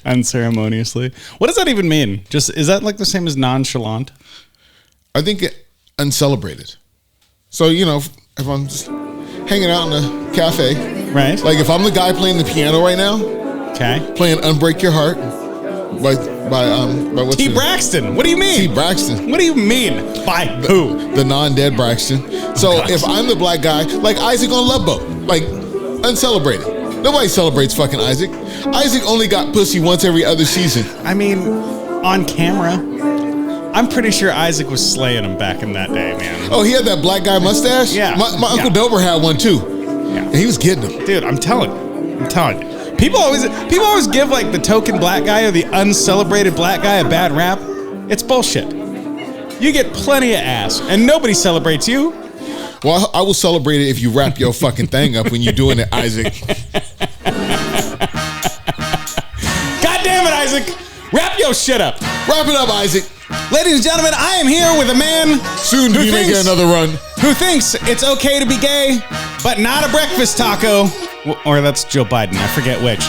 Unceremoniously. What does that even mean? Just is that like the same as nonchalant? I think uncelebrated. So, if I'm just hanging out in a cafe, right? Like if I'm the guy playing the piano right now, okay, playing "Unbreak Your Heart" by what's T. Braxton. What do you mean? T. Braxton. What do you mean? By who? The non-dead Braxton. So if I'm the black guy, like Isaac on Love Boat, like uncelebrated. Nobody celebrates fucking Isaac. Isaac only got pussy once every other season. I mean, on camera, I'm pretty sure Isaac was slaying him back in that day, man. Oh, he had that black guy mustache? Yeah. My Uncle Dober had one too. Yeah. And he was getting him. Dude, I'm telling you. People always give like the token black guy or the uncelebrated black guy a bad rap. It's bullshit. You get plenty of ass, and nobody celebrates you. Well, I will celebrate it if you wrap your fucking thing up when you're doing it, Isaac. God damn it, Isaac. Wrap your shit up. Wrap it up, Isaac. Ladies and gentlemen, I am here with a man soon to be making another run. Who thinks it's okay to be gay, but not a breakfast taco. Or that's Joe Biden. I forget which.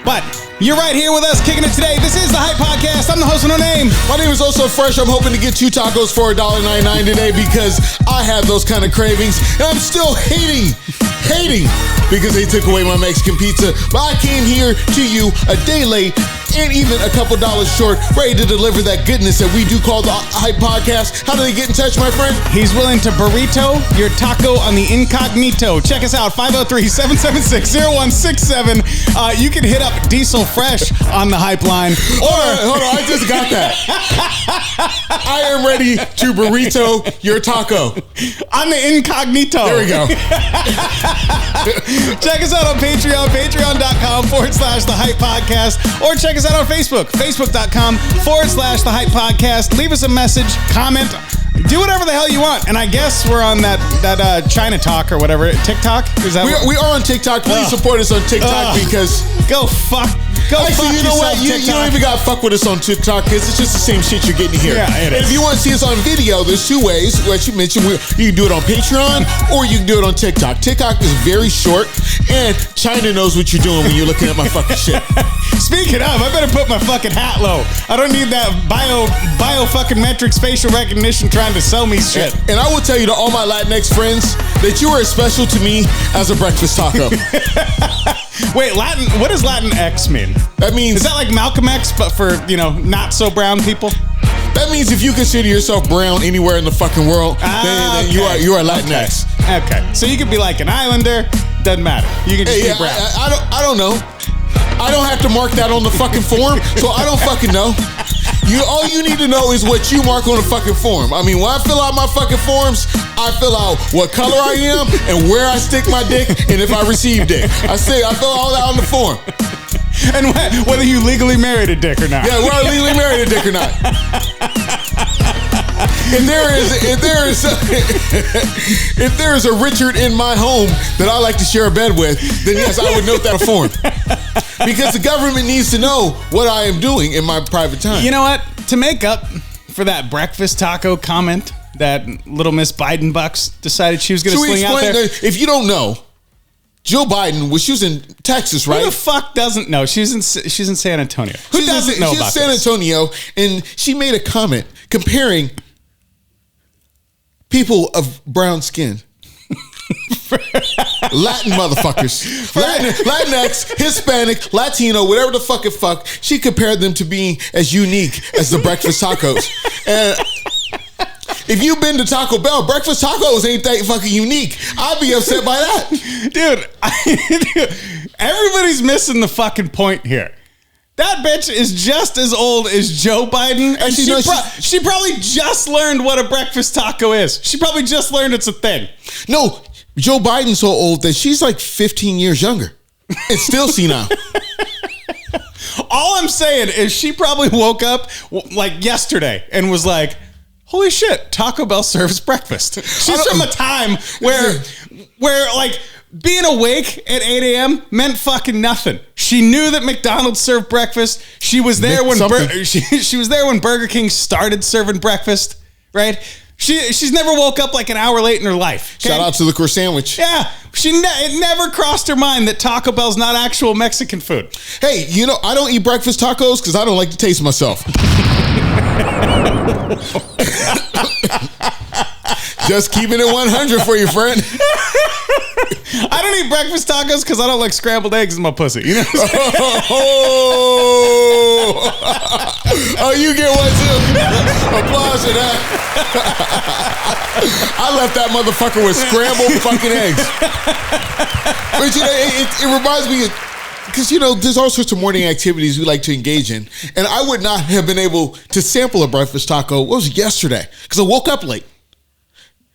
But you're right here with us, kicking it today. This is the Hype Podcast. I'm the host with no name. My name is Also Fresh. I'm hoping to get 2 tacos for $1.99 today because I have those kind of cravings. And I'm still hating because they took away my Mexican pizza. But I came here to you a day late and even a couple dollars short, ready to deliver that goodness that we do call the Hype Podcast. How do they get in touch, my friend? He's willing to burrito your taco on the incognito. Check us out, 503-776-0167. You can hit up Diesel Fresh on the Hype line. Hold on, I just got that. I am ready to burrito your taco. On the incognito. There we go. Check us out on Patreon, patreon.com/The Hype Podcast. Or check us out on Facebook, facebook.com/The Hype Podcast. Leave us a message, comment, do whatever the hell you want. And I guess we're on that China Talk or whatever. TikTok? Is that we are on TikTok. Please support us on TikTok because... Actually, you know what? You don't even got to fuck with us on TikTok because it's just the same shit you're getting here. Yeah, it is. And if you want to see us on video, there's 2 ways. What you mentioned, you can do it on Patreon or you can do it on TikTok. TikTok is very short and China knows what you're doing when you're looking at my fucking shit. Speaking of, I better put my fucking hat low. I don't need that bio fucking metrics facial recognition trying to sell me shit. And I will tell you to all my Latinx friends that you are as special to me as a breakfast taco. Wait, what does Latinx mean? That means... Is that like Malcolm X, but for, not so brown people? That means if you consider yourself brown anywhere in the fucking world, then you are Latinx. Okay. So you could be like an islander, doesn't matter. You can just be brown. I don't know. I don't have to mark that on the fucking form, so I don't fucking know. All you need to know is what you mark on the fucking form. I mean, when I fill out my fucking forms, I fill out what color I am and where I stick my dick and if I receive dick. I fill all that on the form. And whether you legally married a dick or not. Yeah, whether I legally married a dick or not. If there is a Richard in my home that I like to share a bed with, then yes, I would note that a form. Because the government needs to know what I am doing in my private time. You know what? To make up for that breakfast taco comment that little Miss Biden Bucks decided she was going to sling out there. If you don't know, Joe Biden she was in Texas, right? Who the fuck doesn't know? She's in San Antonio. Who doesn't know about this? She's in San Antonio, and she made a comment comparing people of brown skin. Latin motherfuckers. Latinx, Hispanic, Latino, whatever the fuck. She compared them to being as unique as the breakfast tacos. And if you've been to Taco Bell, breakfast tacos ain't that fucking unique. I'd be upset by that. Dude, everybody's missing the fucking point here. That bitch is just as old as Joe Biden. And she probably just learned what a breakfast taco is. She probably just learned it's a thing. No, Joe Biden's so old that she's like 15 years younger. And still senile. All I'm saying is she probably woke up like yesterday and was like, holy shit, Taco Bell serves breakfast. She's from a time where like being awake at 8 a.m. meant fucking nothing. She knew that McDonald's served breakfast. She was there when she was there when Burger King started serving breakfast, right? She's never woke up like an hour late in her life. Okay? Shout out to the croissant sandwich. Yeah, it never crossed her mind that Taco Bell's not actual Mexican food. Hey, I don't eat breakfast tacos because I don't like to taste myself. Just keeping it 100 for you, friend. I don't eat breakfast tacos because I don't like scrambled eggs in my pussy. You know what I'm saying? Oh, you get one too. Applause for that. I left that motherfucker with scrambled fucking eggs. But it reminds me of, because, there's all sorts of morning activities we like to engage in. And I would not have been able to sample a breakfast taco. What was it, yesterday? Because I woke up late.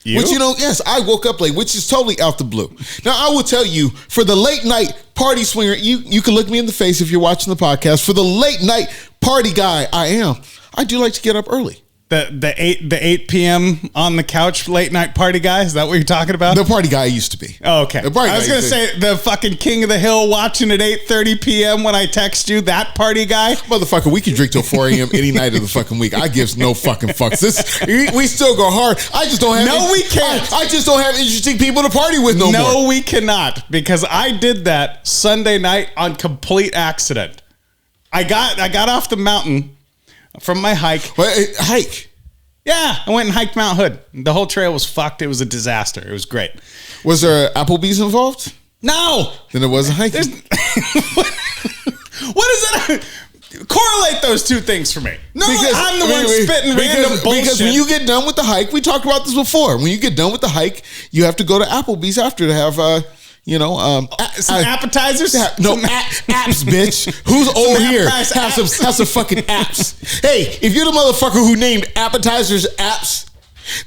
You? Which, yes, I woke up late, which is totally out the blue. Now, I will tell you, for the late night party swinger, you can look me in the face if you're watching the podcast. For the late night party guy I do like to get up early. The 8 p.m. on the couch late night party guy? Is that what you're talking about? The party guy I used to be. Oh, okay. I was going to say the fucking king of the hill watching at 8:30 p.m. when I text you, that party guy. Motherfucker, we can drink till 4 a.m. any night of the fucking week. I gives no fucking fucks. We still go hard. I just don't have... No, we can't. I just don't have interesting people to party with no more. No, we cannot, because I did that Sunday night on complete accident. I got off the mountain from my hike. Wait, hike? Yeah, I went and hiked Mount Hood. The whole trail was fucked. It was a disaster. It was great. Was there Applebee's involved? No. Then it wasn't hiking. What is that? Correlate those two things for me. No, because, I'm the one spitting random bullshit. Because when you get done with the hike, we talked about this before. When you get done with the hike, you have to go to Applebee's after to have some appetizers? Apps, bitch. Who's old here? Have some fucking apps. Hey, if you're the motherfucker who named appetizers apps,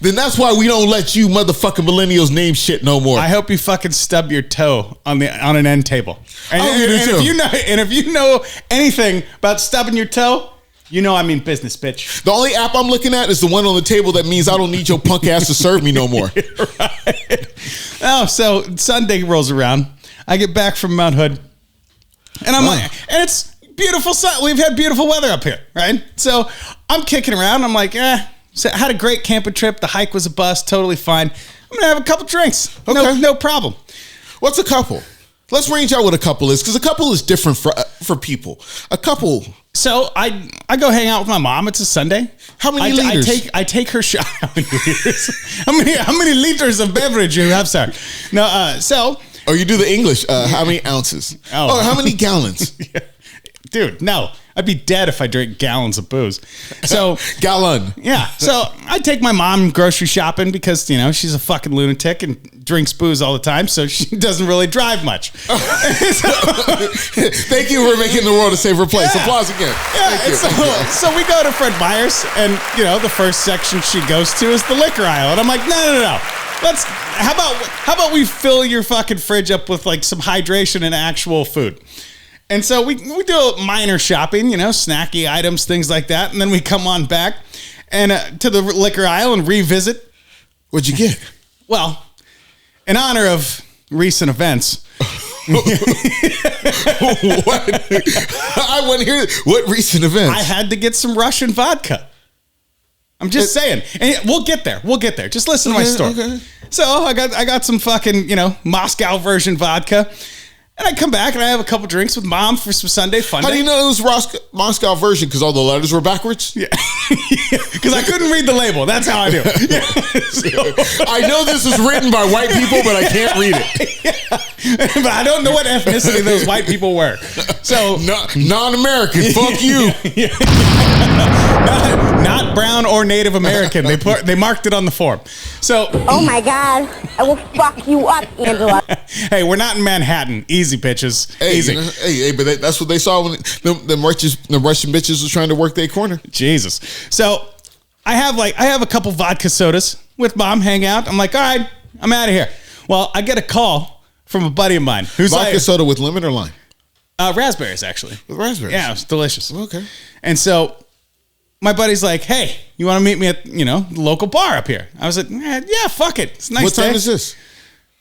then that's why we don't let you motherfucking millennials name shit no more. I hope you fucking stub your toe on an end table. If you know anything about stubbing your toe, I mean business, bitch. The only app I'm looking at is the one on the table that means I don't need your punk ass to serve me no more. Right. Oh, so Sunday rolls around. I get back from Mount Hood, and I'm like, and it's beautiful sun. We've had beautiful weather up here, right? So I'm kicking around. I'm like, So I had a great camping trip. The hike was a bust, totally fine. I'm gonna have a couple drinks. Okay. No problem. What's a couple? Let's range out what a couple is, because a couple is different for people. A couple. So I go hang out with my mom. It's a Sunday. How many liters? I take her shot. How many liters? How many liters of beverage you have, sir? No. Oh, you do the English. How many ounces? Oh, how many gallons? Yeah. Dude, no. I'd be dead if I drank gallons of booze. So gallon. Yeah. So I take my mom grocery shopping because, she's a fucking lunatic and drinks booze all the time. So she doesn't really drive much. Thank you for making the world a safer place. Yeah. Applause again. Yeah. So we go to Fred Meyer's and, the first section she goes to is the liquor aisle. And I'm like, no. How about we fill your fucking fridge up with like some hydration and actual food? And so we do minor shopping, snacky items, things like that. And then we come on back and to the liquor aisle and revisit. What'd you get? Well, in honor of recent events. What? I want to hear what recent events. I had to get some Russian vodka. I'm just saying. And we'll get there. Just listen to my story. Okay. So I got some fucking, Moscow version vodka. And I come back and I have a couple drinks with mom for some Sunday fun. How do you know it was Moscow version? Because all the letters were backwards? Yeah. Because I couldn't read the label. That's how I do. Yeah. So, I know this is written by white people, but I can't read it. Yeah. But I don't know what ethnicity those white people were. So non-American. Fuck you. Yeah. Not brown or Native American. They marked it on the form. So. Oh my God! I will fuck you up, Angela. Hey, we're not in Manhattan. Easy, bitches. Easy. Hey, but that's what they saw when the Russian bitches was trying to work their corner. Jesus. So I have a couple vodka sodas with mom. Hang out. I'm like, all right, I'm out of here. Well, I get a call from a buddy of mine who's vodka soda with lemon or lime. Raspberries, actually. With raspberries. Yeah, it's delicious. Okay. And so my buddy's like, hey, you want to meet me at, the local bar up here? I was like, yeah, fuck it. It's a nice What time day. is this?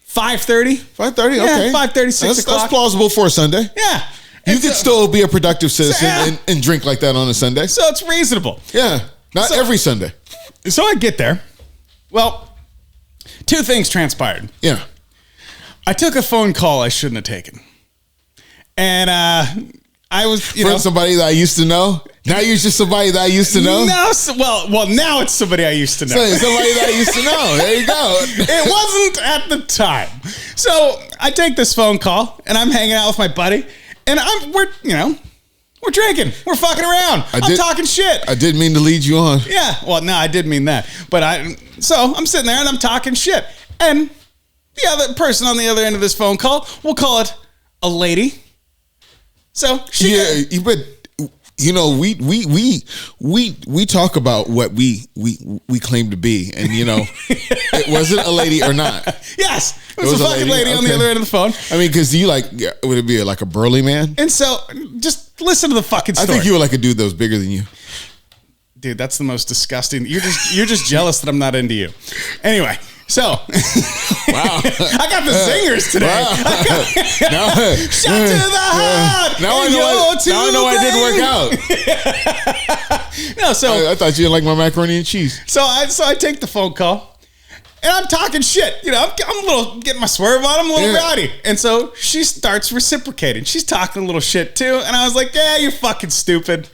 5:30. 5:30, okay. 5:30, 6 o'clock. That's plausible for a Sunday. Yeah. You could still be a productive citizen and drink like that on a Sunday. So it's reasonable. Yeah. Not every Sunday. So I get there, Well, two things transpired. Yeah. I took a phone call I shouldn't have taken. And I was, From somebody that I used to know? Now you're just somebody that I used to know? No, well, now it's somebody I used to know. Somebody that I used to know. There you go. It wasn't at the time. So I take this phone call, and I'm hanging out with my buddy, and we're drinking. We're fucking around. I'm talking shit. I didn't mean to lead you on. Yeah, well, no, I did mean that. But so I'm sitting there, and I'm talking shit. And the other person on the other end of this phone call, we'll call it a lady. So but we talk about what we claim to be, and it wasn't a lady or not. Yes, it was a fucking lady on the other end of the phone. I mean, because would it be like a burly man? And so just listen to the fucking story. I think you were like a dude that was bigger than you. Dude, that's the most disgusting. You're just jealous that I'm not into you. Anyway. So, wow, I got the zingers today. Wow. Shot to the heart. Now I know why it didn't work out. No, so I thought you didn't like my macaroni and cheese. So I take the phone call, and I'm talking shit. I'm a little getting my swerve on. I'm a little rowdy, and so she starts reciprocating. She's talking a little shit too, and I was like, "Yeah, you're fucking stupid."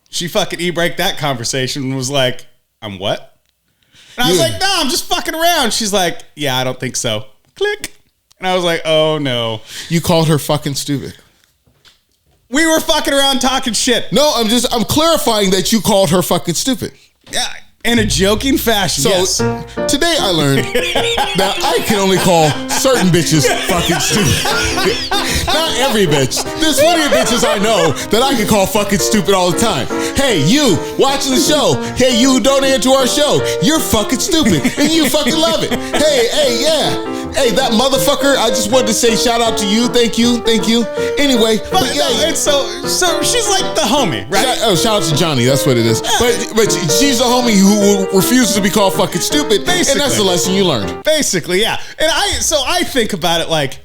She fucking e-braked that conversation and was like, I'm what? And I was like, no, I'm just fucking around. She's like, yeah, I don't think so. Click. And I was like, oh no. You called her fucking stupid. We were fucking around talking shit. No, I'm clarifying that you called her fucking stupid. Yeah, in a joking fashion. So yes. Today I learned that I can only call certain bitches fucking stupid. Not every bitch. There's plenty of bitches I know that I can call fucking stupid all the time. Hey, you watching the show. Hey, you who donated to our show. You're fucking stupid, and you fucking love it. Hey, yeah. Hey, that motherfucker. I just wanted to say shout out to you. Thank you. Anyway, but yeah, it's so she's like the homie, right? Shout out to Johnny. That's what it is. But she's a homie who refuses to be called fucking stupid. Basically. And that's the lesson you learned. Basically, yeah. And I think about it like,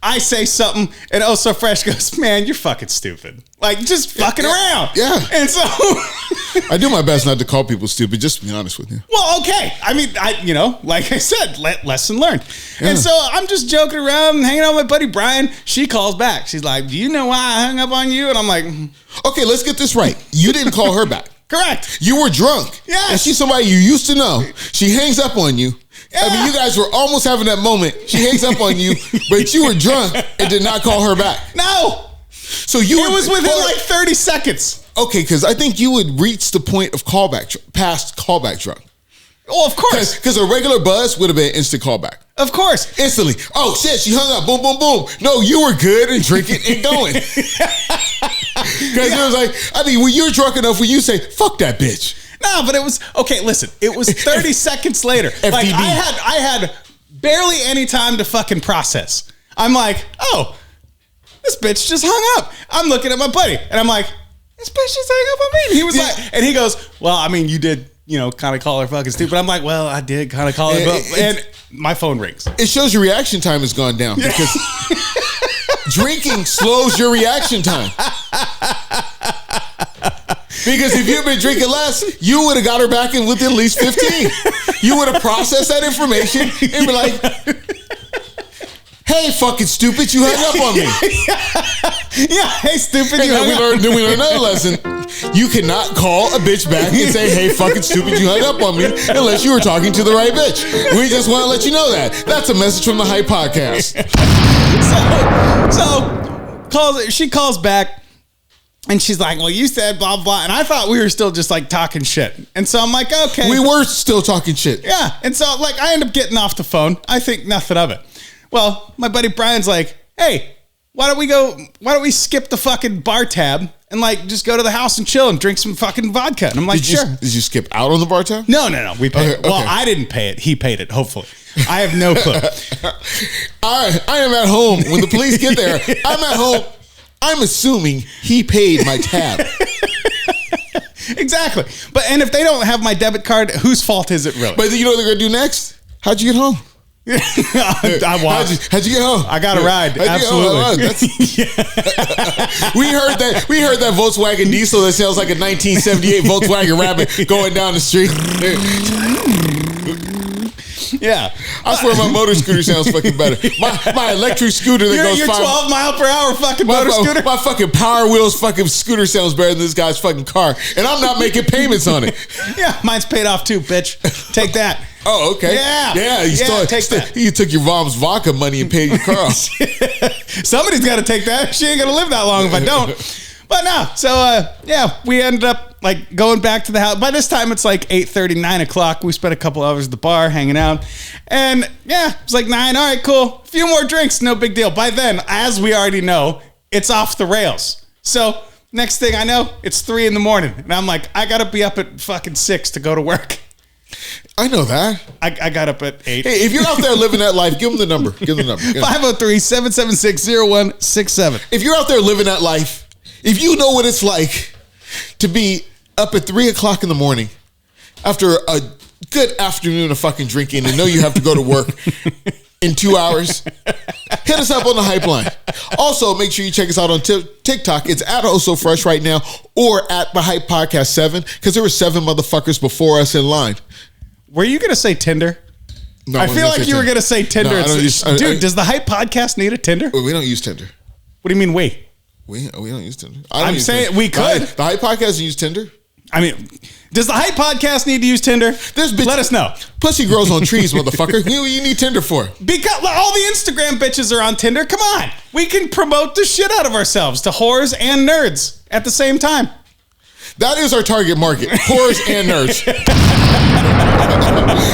I say something, and Oh So Fresh goes, man, you're fucking stupid. Like, just fucking around. Yeah. And so I do my best not to call people stupid, just to be honest with you. Well, okay. I mean, like I said, lesson learned. Yeah. And so I'm just joking around and hanging out with my buddy Brian. She calls back. She's like, do you know why I hung up on you? And I'm like, okay, let's get this right. You didn't call her back. Correct. You were drunk. Yes. And she's somebody you used to know. She hangs up on you. Yeah. I mean, you guys were almost having that moment. She hangs up on you, but you were drunk and did not call her back. No. So it was within like 30 seconds. Okay, because I think you would reach the point of past callback drunk. Oh, of course. Because a regular buzz would have been instant callback. Of course. Instantly. Oh, shit, she hung up. Boom, boom, boom. No, you were good and drinking and going. Because it was like, I mean, when you're drunk enough, when you say, fuck that bitch. No, but it was, okay, listen. It was 30 seconds later. FDB. Like, I had barely any time to fucking process. I'm like, oh, this bitch just hung up. I'm looking at my buddy, and I'm like, this bitch just hung up on me. And he was like, and he goes, well, I mean, you did, kind of call her fucking stupid. I'm like, well, I did kind of call her, and my phone rings. It shows your reaction time has gone down because drinking slows your reaction time. Because if you'd been drinking less, you would have got her back in with at least 15. You would have processed that information and be like, hey, fucking stupid, you hung up on me. Yeah, hey, stupid, you hung up. Then we learned another lesson. You cannot call a bitch back and say, hey, fucking stupid, you hung up on me, unless you were talking to the right bitch. We just want to let you know that. That's a message from the Hype Podcast. She calls back. And she's like, well, you said blah, blah. And I thought we were still just like talking shit. And so I'm like, okay. We were still talking shit. Yeah. And so like I end up getting off the phone. I think nothing of it. Well, my buddy Brian's like, hey, why don't we skip the fucking bar tab and like just go to the house and chill and drink some fucking vodka? And I'm like, sure. Did you skip out on the bar tab? No. We paid it. Well, I didn't pay it. He paid it, hopefully. I have no clue. I am at home. When the police get there, I'm at home. I'm assuming he paid my tab. Exactly. And if they don't have my debit card, whose fault is it really? But you know what they're going to do next? How'd you get home? I watched. How'd you get home? I got a ride. Absolutely. We heard that Volkswagen diesel that sounds like a 1978 Volkswagen Rabbit going down the street. Yeah, I swear my motor scooter sounds fucking better. My electric scooter that goes your 12 mile per hour fucking motor scooter. My fucking Power Wheels fucking scooter sounds better than this guy's fucking car, and I'm not making payments on it. Yeah, mine's paid off too, bitch. Take that. Oh, okay. Yeah. You took your mom's vodka money and paid your car off. Somebody's got to take that. She ain't gonna live that long if I don't. But no, so we ended up like going back to the house. By this time, it's like 8:30, 9 o'clock. We spent a couple hours at the bar hanging out. And it was like 9. All right, cool. A few more drinks, no big deal. By then, as we already know, it's off the rails. So next thing I know, it's 3 in the morning. And I'm like, I got to be up at fucking 6 to go to work. I know that. I got up at 8. Hey, if you're out there living that life, give them the number. 503-776-0167. If you're out there living that life, if you know what it's like to be up at 3 o'clock in the morning after a good afternoon of fucking drinking and know you have to go to work in 2 hours, hit us up on the Hype line. Also, make sure you check us out on TikTok. It's at Oh So Fresh right now, or at the Hype Podcast 7, because there were 7 motherfuckers before us in line. Were you going to say Tinder? No, I feel like you were going to say Tinder. No, dude, does the Hype Podcast need a Tinder? We don't use Tinder. What do you mean we? We don't use Tinder. I'm saying we could. The Hype Podcast doesn't use Tinder. I mean, does the Hype Podcast need to use Tinder? Let us know. Pussy grows on trees, motherfucker. You need Tinder for? Because all the Instagram bitches are on Tinder. Come on. We can promote the shit out of ourselves to whores and nerds at the same time. That is our target market. Whores and nerds.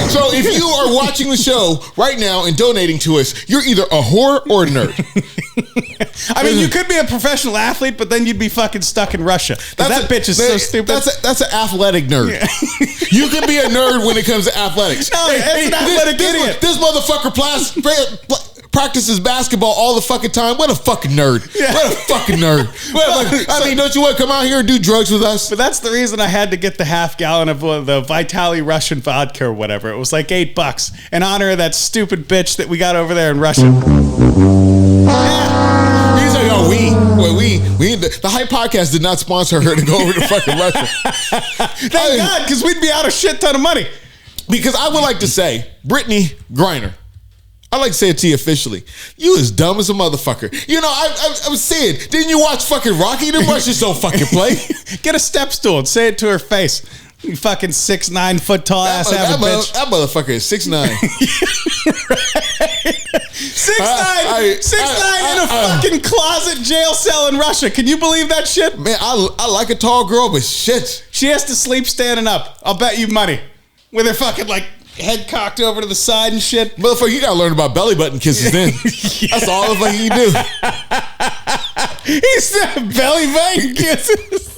So if you are watching the show right now and donating to us, you're either a whore or a nerd. I mean, you could be a professional athlete, but then you'd be fucking stuck in Russia. That bitch is so stupid. That's an athletic nerd. Yeah. You can be a nerd when it comes to athletics. No, it's an athletic idiot. This motherfucker practices basketball all the fucking time. What a fucking nerd. Yeah. What a fucking nerd. I mean, don't you want to come out here and do drugs with us? But that's the reason I had to get the half gallon of the Vitali Russian vodka or whatever. It was like $8 in honor of that stupid bitch that we got over there in Russia. Yeah. He's like, the Hype Podcast did not sponsor her to go over to fucking Russia. Thank God, because we'd be out a shit ton of money. Because I would like to say, Brittany Griner, I like to say it to you officially. You as dumb as a motherfucker. You know, I was saying, didn't you watch fucking Rocky? Them Russians don't fucking play. Get a step stool and say it to her face. You fucking 6'9" foot tall ass bitch. That motherfucker is 6'9". 6'9" in a fucking closet jail cell in Russia. Can you believe that shit? Man, I like a tall girl, but shit. She has to sleep standing up. I'll bet you money. With her fucking like head cocked over to the side and shit. Motherfucker, you gotta learn about belly button kisses then. Yeah. That's all the fuck you do. He said belly button kisses.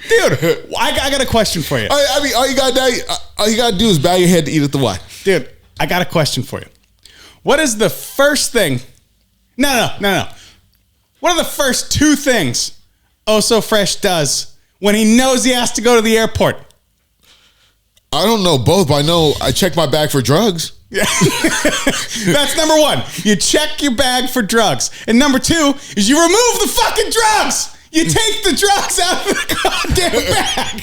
Dude, I got a question for you. I mean, all you gotta do is bow your head to eat at the Y. Dude, I got a question for you. What is the first thing? No. What are the first 2 things Oh So Fresh does when he knows he has to go to the airport? I don't know both, but I know I check my bag for drugs. Yeah. That's number 1. You check your bag for drugs. And number 2 is you remove the fucking drugs. You take the drugs out of the goddamn bag.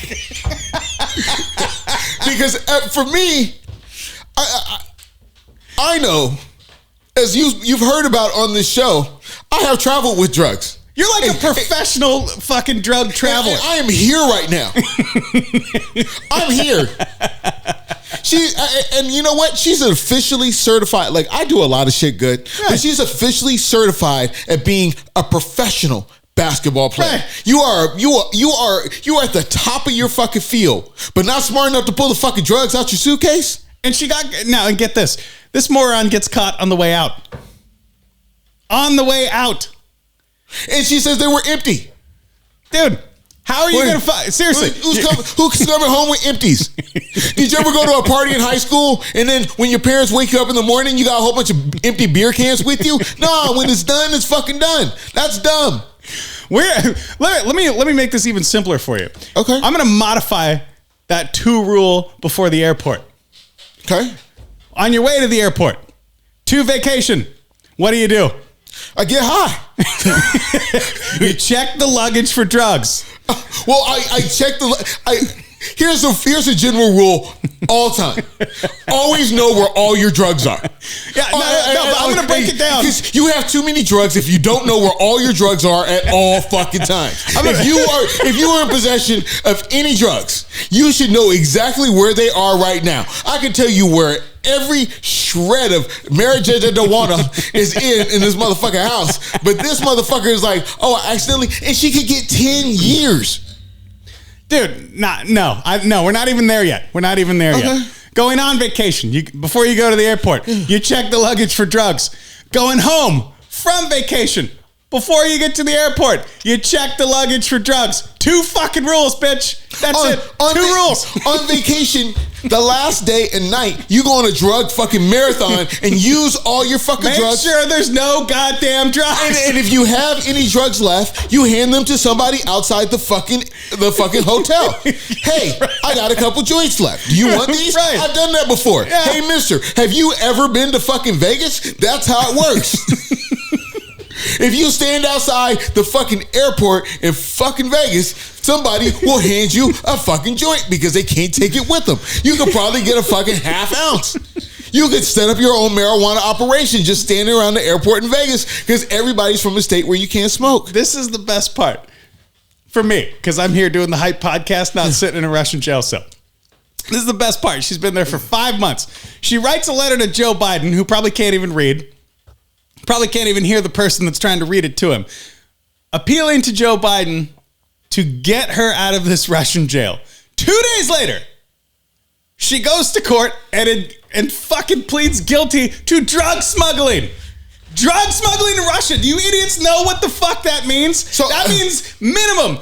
Because for me, I know, as you've heard about on this show, I have traveled with drugs. You're like a professional fucking drug traveler. I am here right now. I'm here. And you know what? She's officially certified. Like, I do a lot of shit good, but she's officially certified at being a professional basketball player. Right. You are at the top of your fucking field, but not smart enough to pull the fucking drugs out your suitcase. And and get this. This moron gets caught on the way out. On the way out. And she says they were empty. Dude, how are you going to find... Seriously. Who's coming home with empties? Did you ever go to a party in high school and then when your parents wake you up in the morning, you got a whole bunch of empty beer cans with you? No, when it's done, it's fucking done. That's dumb. Let me make this even simpler for you. Okay. I'm going to modify that 2 rule before the airport. Okay. On your way to the airport, to vacation, what do? I get high. You check the luggage for drugs. Well, I check here's a general rule all time. Always know where all your drugs are. Yeah, but I'm going to break it down. Because you have too many drugs if you don't know where all your drugs are at all fucking times. If you are in possession of any drugs, you should know exactly where they are right now. I can tell you where every shred of marijuana is in this motherfucking house. But this motherfucker is like, oh, I accidentally, and she could get 10 years. Dude, no, we're not even there yet. We're not even there yet. Going on vacation, before you go to the airport, you check the luggage for drugs. Going home from vacation, before you get to the airport, you check the luggage for drugs. 2 fucking rules, bitch. That's it. 2 rules. On vacation, the last day and night, you go on a drug fucking marathon and use all your fucking drugs. Make sure there's no goddamn drugs. And if you have any drugs left, you hand them to somebody outside the fucking hotel. Hey, I got a couple joints left. Do you want these? Right. I've done that before. Yeah. Hey, mister, have you ever been to fucking Vegas? That's how it works. If you stand outside the fucking airport in fucking Vegas, somebody will hand you a fucking joint because they can't take it with them. You could probably get a fucking half ounce. You could set up your own marijuana operation just standing around the airport in Vegas because everybody's from a state where you can't smoke. This is the best part for me because I'm here doing the Hype podcast, not sitting in a Russian jail cell. This is the best part. She's been there for 5 months. She writes a letter to Joe Biden, who probably can't even read. Probably can't even hear the person that's trying to read it to him. Appealing to Joe Biden to get her out of this Russian jail. 2 days later, she goes to court and fucking pleads guilty to drug smuggling. Drug smuggling in Russia. Do you idiots know what the fuck that means? So that means minimum,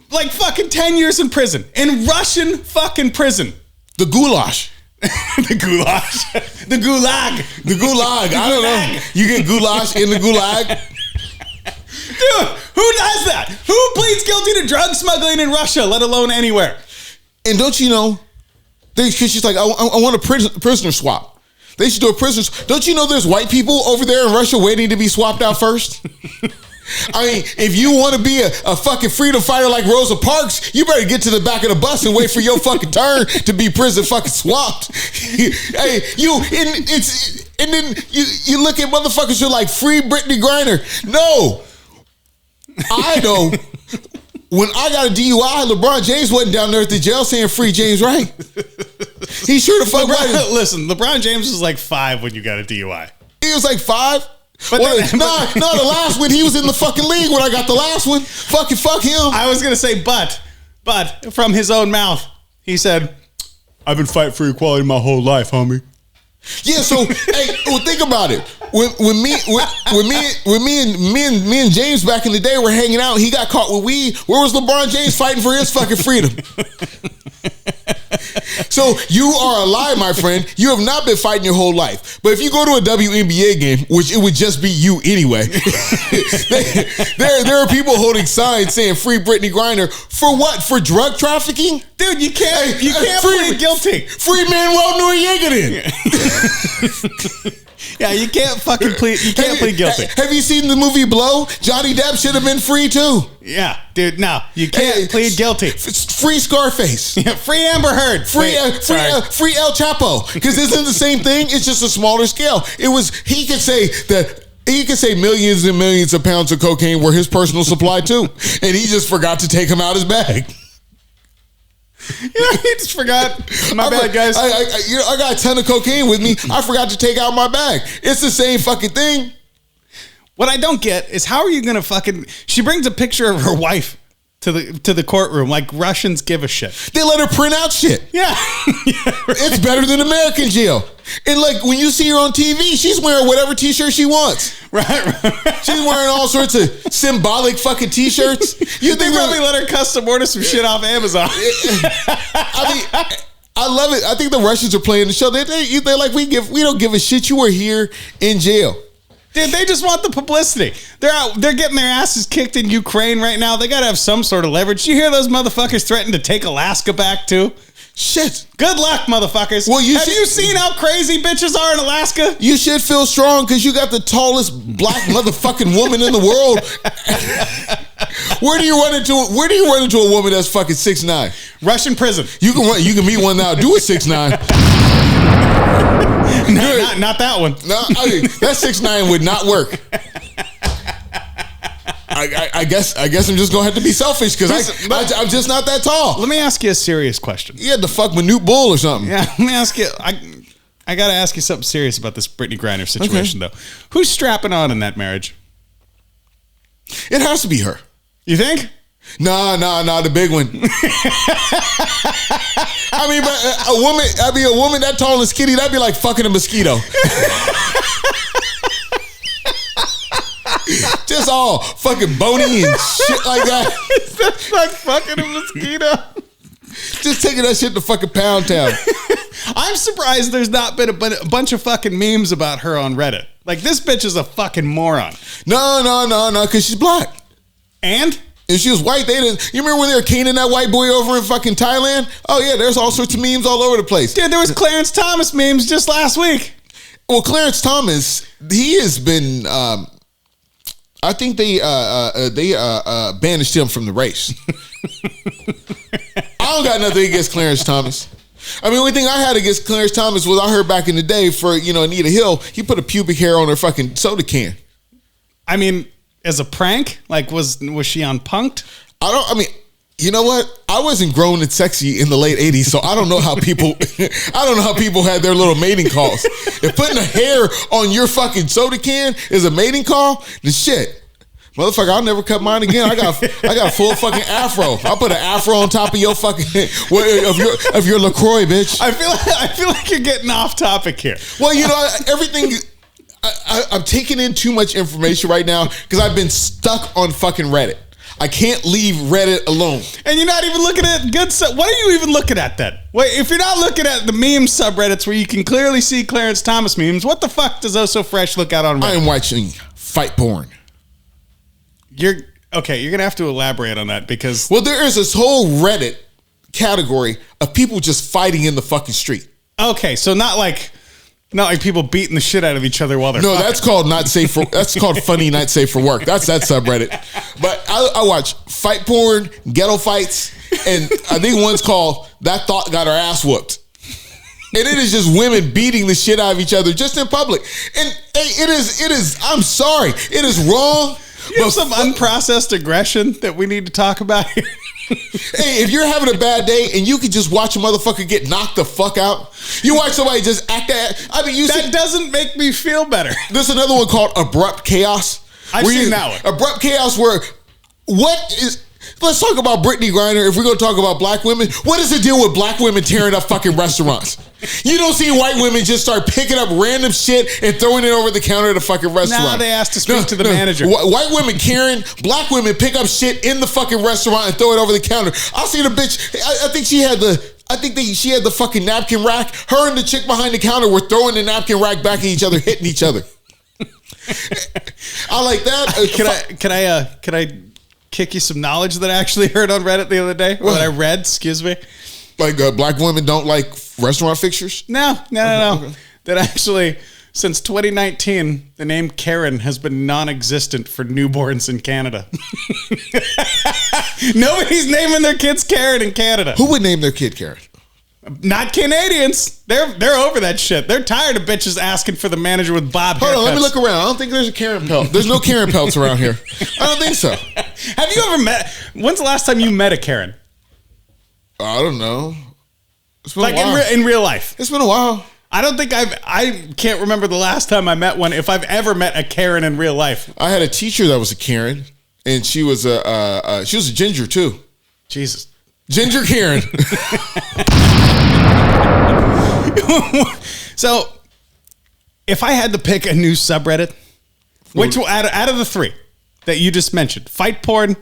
like fucking 10 years in prison. In Russian fucking prison. The goulash. The goulash. The gulag. The gulag. I don't know. You get goulash in the gulag. Dude, who does that? Who pleads guilty to drug smuggling in Russia, let alone anywhere? And don't you know, because she's like, I want a prisoner swap. They should do a prisoner. Don't you know there's white people over there in Russia waiting to be swapped out first? I mean, if you want to be a fucking freedom fighter like Rosa Parks, you better get to the back of the bus and wait for your fucking turn to be prison fucking swapped. Hey, and then you look at motherfuckers who are like, free Brittany Griner. No, I know. When I got a DUI, LeBron James wasn't down there at the jail saying free James Wright. He sure the fuck was. Listen, LeBron James was like 5 when you got a DUI. He was like 5. But the last one, he was in the fucking league when I got the last one. Fuck him. I was going to say, but from his own mouth, he said, I've been fighting for equality my whole life, homie. Yeah, so hey, well, think about it. When me and James back in the day were hanging out, he got caught with weed. Where was LeBron James fighting for his fucking freedom? So you are a lie, my friend. You have not been fighting your whole life. But if you go to a WNBA game, which it would just be you anyway, there are people holding signs saying free Brittany Griner for what? For drug trafficking? Dude, you can't plead guilty. Free Manuel Noriega then. Yeah, you can't fucking plead. You can't plead guilty. Have you seen the movie Blow? Johnny Depp should have been free too. Yeah, dude. No, you can't plead guilty. Free Scarface. Yeah, free Amber Heard. Free El Chapo. Because isn't the same thing? It's just a smaller scale. He could say millions and millions of pounds of cocaine were his personal supply too, and he just forgot to take them out his bag. Yeah, he just forgot. My bad, guys. I got a ton of cocaine with me. I forgot to take out my bag. It's the same fucking thing. What I don't get is how are you gonna fucking? She brings a picture of her wife to the courtroom like Russians give a shit. They let her print out shit. Yeah, It's better than American jail. And like when you see her on TV, she's wearing whatever t-shirt she wants. Right. She's wearing all sorts of symbolic fucking t-shirts. They probably let her custom order some shit off Amazon. I mean, I love it. I think the Russians are playing the show. They're like, we don't give a shit. You were here in jail. Dude, they just want the publicity. They're getting their asses kicked in Ukraine right now. They got to have some sort of leverage. You hear those motherfuckers threaten to take Alaska back too? Shit. Good luck, motherfuckers. Well, Have you seen how crazy bitches are in Alaska? You should feel strong because you got the tallest black motherfucking woman in the world. Where do you run into a woman that's fucking 6'9"? Russian prison. You can meet one now. Do a 6'9". Not that one. No, that 6'9" would not work. I guess I'm just gonna have to be selfish because I'm just not that tall. Let me ask you a serious question. You had to fuck Manute Bull or something. Yeah, let me ask you. I gotta ask you something serious about this Brittany Griner situation, though. Who's strapping on in that marriage? It has to be her. You think? No, the big one. I mean, but a woman that tall as Kitty, that'd be like fucking a mosquito. Just all fucking bony and shit like that. That's like fucking a mosquito. Just taking that shit to fucking Pound Town. I'm surprised there's not been a bunch of fucking memes about her on Reddit. Like, this bitch is a fucking moron. No, because she's black. And if she was white, they didn't. You remember when they were caning that white boy over in fucking Thailand? Oh yeah, there's all sorts of memes all over the place. Dude, there was Clarence Thomas memes just last week. Well, Clarence Thomas, he has been. I think they banished him from the race. I don't got nothing against Clarence Thomas. I mean, the only thing I had against Clarence Thomas was I heard back in the day for Anita Hill, he put a pubic hair on her fucking soda can. I mean, as a prank, like was she on Punk'd? You know what? I wasn't grown and sexy in the late 80s, so I don't know how people had their little mating calls. If putting a hair on your fucking soda can is a mating call, then shit. Motherfucker, I'll never cut mine again. I got a full fucking afro. I'll put an afro on top of your fucking of your LaCroix, bitch. I feel like you're getting off topic here. Well, everything. I'm taking in too much information right now because I've been stuck on fucking Reddit. I can't leave Reddit alone. And you're not even looking at good stuff. What are you even looking at then? Wait, if you're not looking at the meme subreddits where you can clearly see Clarence Thomas memes, what the fuck does Oh So Fresh look at on Reddit? I am watching fight porn. You're going to have to elaborate on that because... Well, there is this whole Reddit category of people just fighting in the fucking street. Okay, so not like people beating the shit out of each other while they're fucking. That's called that's called funny not safe for work. That's that subreddit. But I watch fight porn, ghetto fights, and I think one's called That Thought Got Her Ass Whooped. And it is just women beating the shit out of each other just in public. And hey, it is, I'm sorry, it is wrong. You have some unprocessed aggression that we need to talk about here. Hey, if you're having a bad day and you can just watch a motherfucker get knocked the fuck out, you watch somebody just act that. I mean, that doesn't make me feel better. There's another one called Abrupt Chaos. I've seen that one. Abrupt Chaos, where let's talk about Brittany Griner. If we're going to talk about black women, what is the deal with black women tearing up fucking restaurants? You don't see white women just start picking up random shit and throwing it over the counter at a fucking restaurant. Nah, they asked to speak to the manager. White women carrying, black women pick up shit in the fucking restaurant and throw it over the counter. I see the bitch. I think she had the fucking napkin rack. Her and the chick behind the counter were throwing the napkin rack back at each other, hitting each other. I like that. Can I kick you some knowledge that I actually heard on Reddit the other day? Or that I read, excuse me. Like black women don't like restaurant fixtures? No. Okay. That actually, since 2019, the name Karen has been non-existent for newborns in Canada. Nobody's naming their kids Karen in Canada. Who would name their kid Karen? Not Canadians. They're over that shit. They're tired of bitches asking for the manager with bob haircuts. Hold on, let me look around. I don't think there's a Karen pelt. There's no Karen pelts around here. I don't think so. Have you ever met? When's the last time you met a Karen? I don't know. It's been like a while. In real life. It's been a while. I don't think I can't remember the last time I met one. If I've ever met a Karen in real life. I had a teacher that was a Karen, and she was a ginger too. Jesus. Ginger Karen. So, if I had to pick a new subreddit, which out of the three that you just mentioned, fight porn,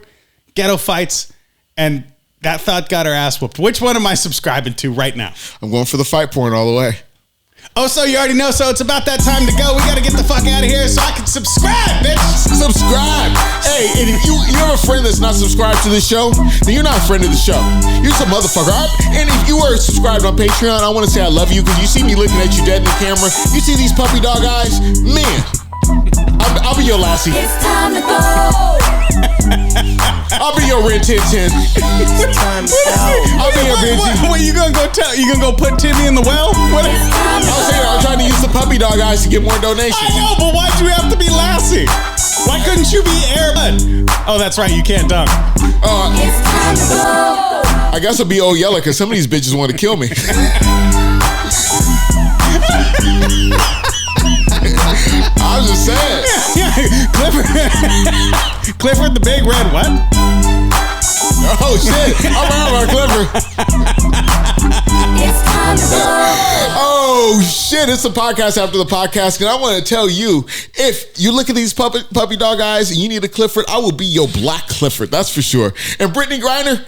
ghetto fights, and That Thought Got Her Ass Whooped, which one am I subscribing to right now? I'm going for the fight porn all the way. Oh, so you already know, so it's about that time to go. We got to get the fuck out of here so I can subscribe, bitch. Subscribe. Hey, and if you have a friend that's not subscribed to this show, then you're not a friend of the show. You're some motherfucker. And if you are subscribed on Patreon, I want to say I love you because you see me looking at you dead in the camera. You see these puppy dog eyes? Man, I'll be your Lassie. It's time to go. I'll be your Ren 1010. It's time to go. I'll be your Benji. What you gonna go tell? You gonna go put Timmy in the well? What? I'm trying to use the puppy dog eyes to get more donations. I know, but why'd you have to be Lassie? Why couldn't you be Airbud? Oh, that's right, you can't dunk. It's time to go. I guess I'll be old Yeller because some of these bitches want to kill me. I was just saying. Clifford the Big Red what? Oh shit! I'm around about Clifford. It's time to go. Oh shit! It's a podcast after the podcast, and I want to tell you, if you look at these puppy dog eyes and you need a Clifford, I will be your Black Clifford. That's for sure. And Brittany Griner,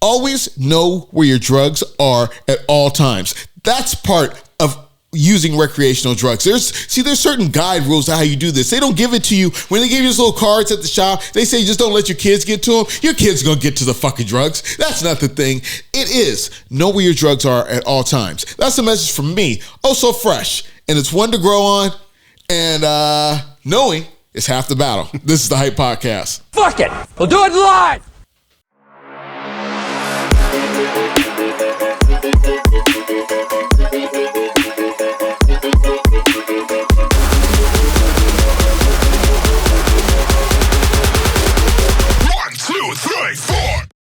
always know where your drugs are at all times. That's part of using recreational drugs. There's certain guide rules to how you do this. They don't give it to you when they give you those little cards at the shop. They say just don't let your kids get to them. Your kids gonna get to the fucking drugs. That's not the thing. It is know where your drugs are at all times. That's the message from me. Oh, so fresh, and it's one to grow on. And knowing is half the battle. This is the Hype Podcast. Fuck it. We'll do it live.